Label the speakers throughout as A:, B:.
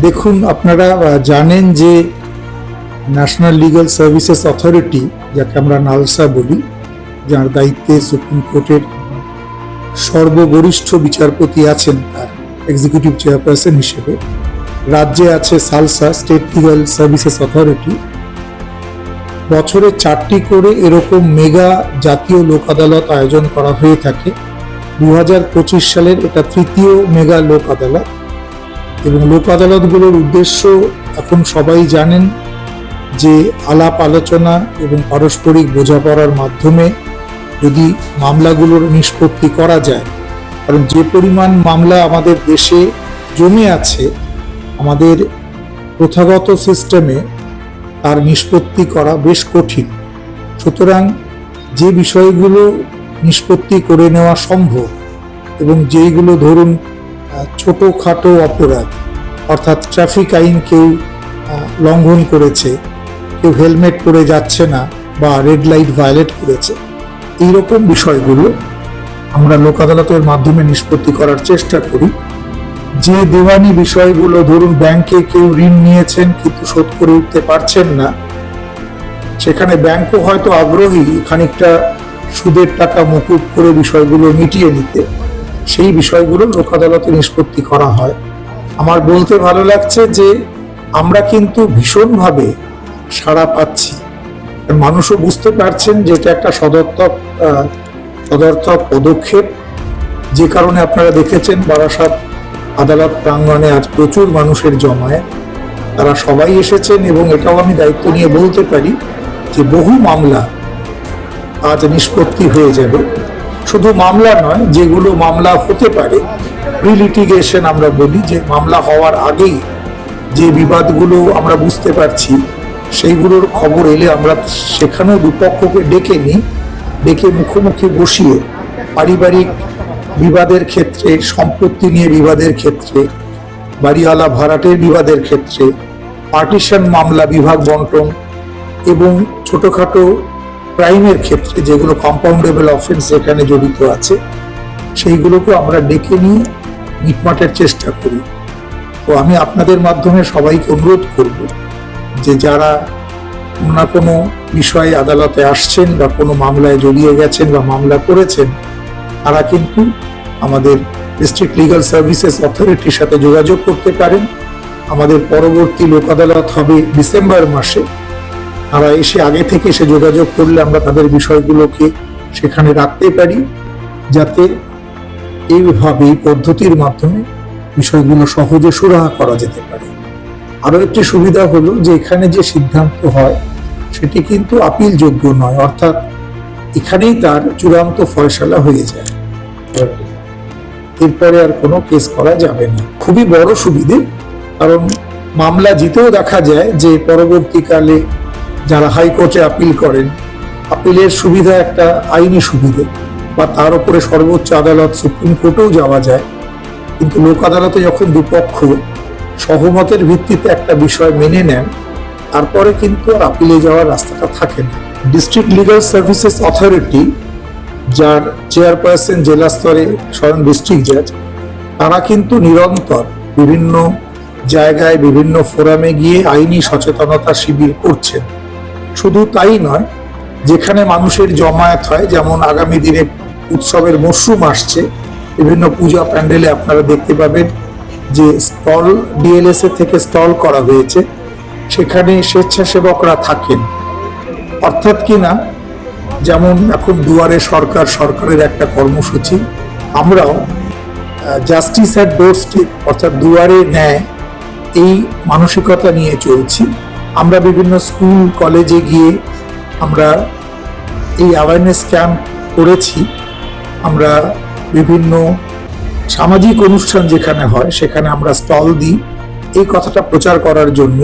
A: দেখুন, আপনারা জানেন যে ন্যাশনাল লিগ্যাল সার্ভিসেস অথরিটি, যাকে আমরা নালসা বলি, যার দায়িত্বে সুপ্রিম কোর্টের সর্ববরিষ্ঠ বিচারপতি আছেন, তার এক্সিকিউটিভ চেয়ারপারসন হিসেবে রাজ্যে আছে salsa, state legal services authority. বছরে 4টি করে এরকম মেগা জাতীয় লোক আদালত আয়োজন করা হয়ে থাকে। 2025 সালের এটা 3য় মেগা লোক আদালত। এবং লোক আদালতগুলোর উদ্দেশ্য এখন সবাই জানেন যে আলাপ আলোচনা এবং পারস্পরিক বোঝাপড়ার মাধ্যমে যদি মামলাগুলোর নিষ্পত্তি করা যায়, কারণ যে পরিমাণ মামলা আমাদের দেশে জমে আছে, আমাদের প্রথাগত সিস্টেমে তার নিষ্পত্তি করা বেশ কঠিন। সুতরাং যে বিষয়গুলো নিষ্পত্তি করে নেওয়া সম্ভব এবং যেইগুলো ধরুন ছোটোখাটো অপরাধ, অর্থাৎ ট্রাফিক আইন কেউ লঙ্ঘন করেছে, কেউ হেলমেট পরে যাচ্ছে না বা রেড লাইট ভায়োলেট করেছে, এইরকম বিষয়গুলো আমরা লোক আদালতের মাধ্যমে নিষ্পত্তি করার চেষ্টা করি। যে দেওয়ানি বিষয়গুলো, ধরুন ব্যাংকে কেউ ঋণ নিয়েছেন কিন্তু শোধ করে উঠতে পারছেন না, সেখানে ব্যাংকও হয়তো আগ্রহী খানিকটা সুদের টাকা মকুব করে বিষয়গুলো মিটিয়ে নিতে, সেই বিষয়গুলো লোক আদালতে নিষ্পত্তি করা হয়। আমার বলতে ভালো লাগছে যে আমরা কিন্তু ভীষণভাবে সাড়া পাচ্ছি। মানুষও বুঝতে পারছেন যে এটা একটা সদর্থক পদক্ষেপ, যে কারণে আপনারা দেখেছেন বারাসাত আদালত প্রাঙ্গণে আজ প্রচুর মানুষের জমায়েত। তারা সবাই এসেছেন এবং এটাও আমি দায়িত্ব নিয়ে বলতে পারি যে বহু মামলা আজ নিষ্পত্তি হয়ে যাবে। শুধু মামলা নয়, যেগুলো মামলা হতে পারে, প্রি লিটিগেশন আমরা বলি, যে মামলা হওয়ার আগেই যে বিবাদগুলো আমরা বুঝতে পারছি, সেইগুলোর খবর এলে আমরা সেখানেও দুপক্ষকে ডেকে নিই, ডেকে মুখোমুখি বসিয়ে পারিবারিক বিবাদের ক্ষেত্রে, সম্পত্তি নিয়ে বিবাদের ক্ষেত্রে, বাড়িওয়ালা ভাড়াটের বিবাদের ক্ষেত্রে, পার্টিশন মামলা, বিভাগ বন্টন এবং ছোটখাটো ক্রাইমের ক্ষেত্রে যেগুলো কম্পাউন্ডেবল অফেন্স যেখানে জড়িত আছে, সেইগুলোকে আমরা ডেকে নিয়ে মিটমাটের চেষ্টা করি। তো আমি আপনাদের মাধ্যমে সবাইকে অনুরোধ করব যে যারা কোনো না কোনো বিষয়ে আদালতে আসছেন বা কোনো মামলায় জড়িয়ে গেছেন বা মামলা করেছেন, তারা কিন্তু আমাদের ডিস্ট্রিক্ট লিগ্যাল সার্ভিসেস অথরিটির সাথে যোগাযোগ করতে পারেন। আমাদের পরবর্তী লোক আদালত হবে ডিসেম্বর মাসে। তারা এসে আগে থেকে এসে যোগাযোগ করলে আমরা তাদের বিষয়গুলোকে সেখানে রাখতে পারি, যাতে এইভাবে এই পদ্ধতির মাধ্যমে বিষয়গুলো সহজে সুরাহা করা যেতে পারে। আরো একটি সুবিধা হলো যে এখানে যে সিদ্ধান্ত হয় সেটি কিন্তু আপিল যোগ্য নয়, অর্থাৎ এখানেই তার চূড়ান্ত ফয়সালা হয়ে যায়, এরপরে আর কোনো কেস করা যাবে না। খুবই বড় সুবিধে, কারণ মামলা জিতেও দেখা যায় যে পরবর্তীকালে যারা হাইকোর্টে আপিল করেন, আপিলের সুবিধা একটা আইনি সুবিধে, বা তার উপরে সর্বোচ্চ আদালত সুপ্রিম কোর্টেও যাওয়া যায়। কিন্তু লোক আদালতে যখন দুপক্ষ সহমতের ভিত্তিতে একটা বিষয় মেনে নেন, তারপরে কিন্তু আর আপিলে যাওয়ার রাস্তাটা থাকে না। ডিস্ট্রিক্ট লিগ্যাল সার্ভিসেস অথরিটি, যার চেয়ারপারসন জেলা স্তরে স্বয়ং ডিস্ট্রিক্ট জাজ, তারা কিন্তু নিরন্তর বিভিন্ন জায়গায় বিভিন্ন ফোরামে গিয়ে আইনি সচেতনতা শিবির করছেন। শুধু তাই নয়, যেখানে মানুষের জমায়েত হয়, যেমন আগামী দিনে উৎসবের মরশুম আসছে, বিভিন্ন পূজা প্যান্ডেলে আপনারা দেখতে পাবেন যে স্টল ডিএলএসএ থেকে স্টল করা হয়েছে, সেখানে স্বেচ্ছাসেবকরা থাকেন। অর্থাৎ কিনা, যেমন এখন দুয়ারে সরকারের একটা কর্মসূচি, আমরাও জাস্টিস অ্যাট ডোর স্টেপ, অর্থাৎ দুয়ারে ন্যায়, এই মানসিকতা নিয়ে চলছি। আমরা বিভিন্ন স্কুল কলেজে গিয়ে আমরা এই অ্যাওয়ারনেস ক্যাম্প করেছি। আমরা বিভিন্ন সামাজিক অনুষ্ঠান যেখানে হয় সেখানে আমরা স্টল দিই। এই কথাটা প্রচার করার জন্য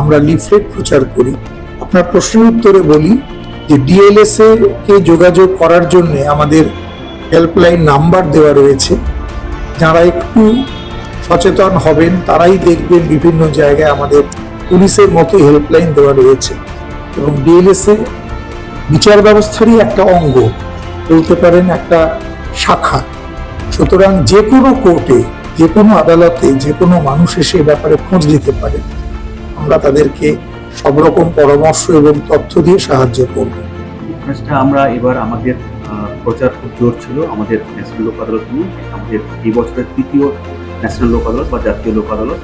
A: আমরা লিফলেট প্রচার করি। আপনার প্রশ্নের উত্তরে বলি যে ডিএলএসএ কে যোগাযোগ করার জন্য আমাদের হেল্পলাইন নাম্বার দেওয়া রয়েছে। যারা একটু সচেতন হবেন তারাই দেখবেন বিভিন্ন জায়গায় আমাদের পুলিশের মতো হেল্পলাইন দেওয়া রয়েছে, এবং ডিএলএসএ বিচার ব্যবস্থারই একটা অঙ্গ, বলতে পারেন একটা শাখা। সুতরাং যে কোনো কোর্টে যে কোনো আদালতে যে কোনো মানুষ এসে এ ব্যাপারে খোঁজ নিতে পারে। আমরা তাদেরকে সব রকম পরামর্শ এবং তথ্য দিয়ে সাহায্য করব।
B: আমরা এবার আমাদের প্রচার খুব জোর ছিল আমাদের ন্যাশনাল লোক আদালত নিয়ে। আমাদের এই বছরের তৃতীয় ন্যাশনাল লোক আদালত বা জাতীয় লোক আদালত,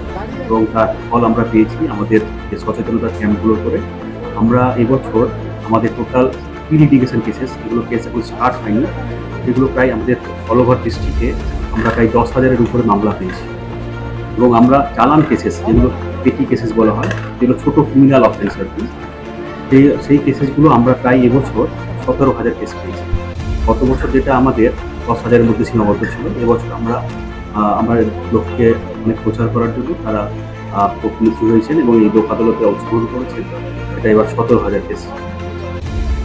B: এবং তার ফল আমরা পেয়েছি আমাদের যে সচেতনতা ক্যাম্পগুলো করে। আমরা এবছর আমাদের টোটাল লিটিগেশন কেসেস, যেগুলো কেস এখন স্টার্ট হয়নি, সেগুলো প্রায় আমাদের অল ওভার ডিস্ট্রিক্টে আমরা প্রায় 10,000-এর উপরে মামলা পেয়েছি। এবং আমরা চালান কেসেস, যেগুলো পেটি কেসেস বলা হয়, যেগুলো ছোট ক্রিমিনাল অফেন্স আর কি, সেই কেসেসগুলো আমরা প্রায় এবছর 17,000 কেস পেয়েছি। গত বছর যেটা আমাদের 10,000-এর মধ্যে সীমাবদ্ধ ছিল, এবছর আমরা আমার লোককে অনেক প্রচার করার জন্য তারা উপনীত হয়েছেন এবং এই লোক আদালতে অংশগ্রহণ করেছেন। এটা এবার 17,000 কেস।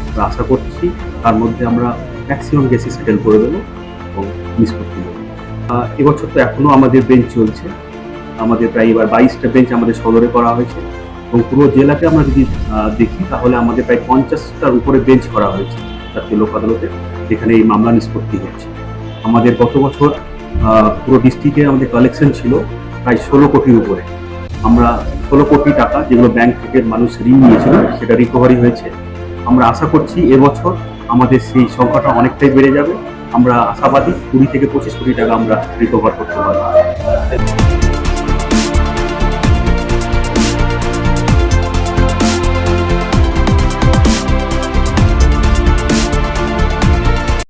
B: আমরা আশা করছি তার মধ্যে আমরা ম্যাক্সিমাম কেসই সেটেল করে দেবো এবং নিষ্পত্তি দেবো। এবছর তো এখনও আমাদের বেঞ্চ চলছে। আমাদের প্রায় এবার 22টা বেঞ্চ আমাদের সদরে করা হয়েছে, এবং পুরো জেলাতে আমরা যদি দেখি তাহলে আমাদের প্রায় 50টার উপরে বেঞ্চ করা হয়েছে জাতীয় লোক আদালতে, যেখানে এই মামলা নিষ্পত্তি হচ্ছে। আমাদের গত বছর পুরো ডিস্ট্রিক্টে আমাদের কালেকশন ছিল প্রায় 16 কোটির উপরে। আমরা 16 কোটি টাকা, যেগুলো ব্যাংক থেকে মানুষ ঋণ নিয়েছিল, সেটা রিকভারি হয়েছে। আমরা আশা করছি এবছর আমাদের সেই সংখ্যাটা অনেকটাই বেড়ে যাবে। আমরা আশাবাদী 20 থেকে 25 কোটি টাকা আমরা রিকভার করতে পারবো।